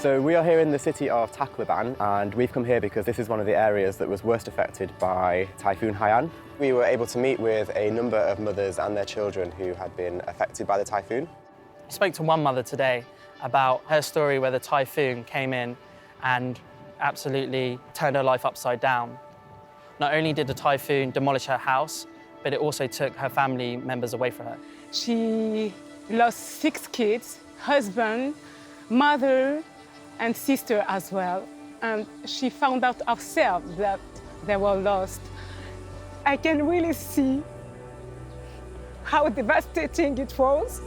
So we are here in the city of Tacloban, and we've come here because this is one of the areas that was worst affected by Typhoon Haiyan. We were able to meet with a number of mothers and their children who had been affected by the typhoon. I spoke to one mother today about her story where the typhoon came in and absolutely turned her life upside down. Not only did the typhoon demolish her house, but it also took her family members away from her. She lost 6 kids, husband, mother, and sister as well. And she found out herself that they were lost. I can really see how devastating it was.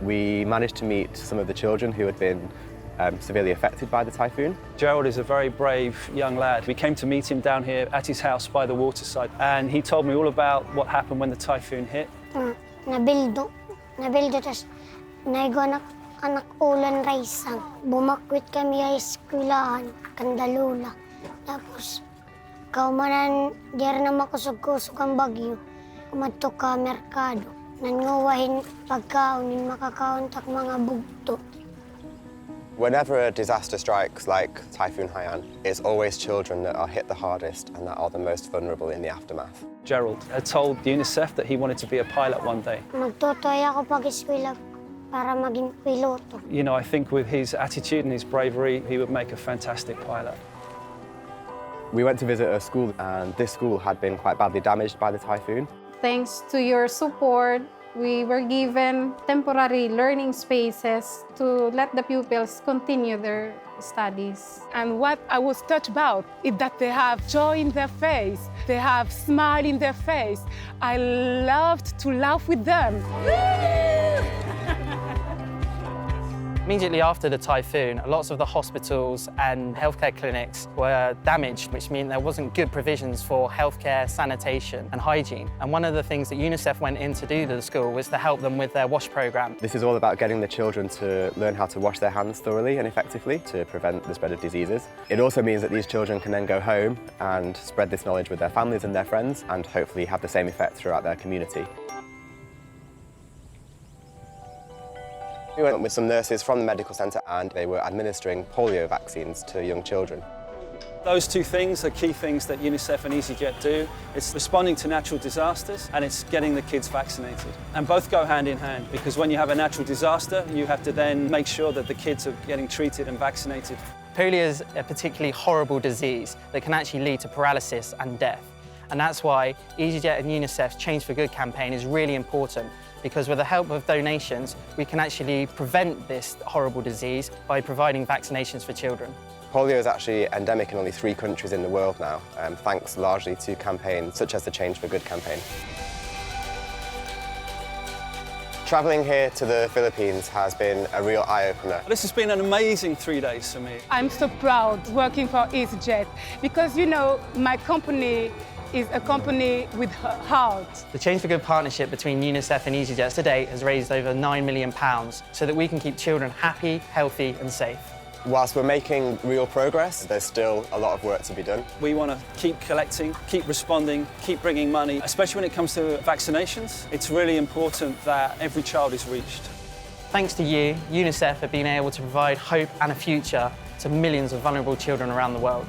We managed to meet some of the children who had been severely affected by the typhoon. Gerald is a very brave young lad. We came to meet him down here at his house by the waterside, and he told me all about what happened when the typhoon hit. Nabildo tas naigo anak ulan raisang. Bumakwit kami ay eskwelahan, Kandalula. Tapos kaumanan diyan na makusog-kusog ang bagyo. Kumadto ka merkado. Nanguwahin pagkaon, makakaon tak mga bugto. Whenever a disaster strikes like Typhoon Haiyan, it's always children that are hit the hardest and that are the most vulnerable in the aftermath. Gerald had told UNICEF that he wanted to be a pilot one day. Magtutoy ako pag-eskwela para maging piloto. You know, I think with his attitude and his bravery, he would make a fantastic pilot. We went to visit a school, and this school had been quite badly damaged by the typhoon. Thanks to your support, we were given temporary learning spaces to let the pupils continue their studies. And what I was touched about is that they have joy in their face, they have smile in their face. I loved to laugh with them. Immediately after the typhoon, lots of the hospitals and healthcare clinics were damaged, which meant there wasn't good provisions for healthcare, sanitation and hygiene. And one of the things that UNICEF went in to do to the school was to help them with their WASH programme. This is all about getting the children to learn how to wash their hands thoroughly and effectively to prevent the spread of diseases. It also means that these children can then go home and spread this knowledge with their families and their friends, and hopefully have the same effect throughout their community. We went with some nurses from the medical centre, and they were administering polio vaccines to young children. Those two things are key things that UNICEF and EasyJet do. It's responding to natural disasters and it's getting the kids vaccinated. And both go hand in hand, because when you have a natural disaster, you have to then make sure that the kids are getting treated and vaccinated. Polio is a particularly horrible disease that can actually lead to paralysis and death. And that's why EasyJet and UNICEF's Change for Good campaign is really important, because with the help of donations, we can actually prevent this horrible disease by providing vaccinations for children. Polio is actually endemic in only 3 countries in the world now, thanks largely to campaigns such as the Change for Good campaign. Travelling here to the Philippines has been a real eye-opener. This has been an amazing 3 days for me. I'm so proud working for EasyJet because, you know, my company is a company with heart. The Change for Good partnership between UNICEF and EasyJet to date has raised over £9 million so that we can keep children happy, healthy and safe. Whilst we're making real progress, there's still a lot of work to be done. We want to keep collecting, keep responding, keep bringing money, especially when it comes to vaccinations. It's really important that every child is reached. Thanks to you, UNICEF have been able to provide hope and a future to millions of vulnerable children around the world.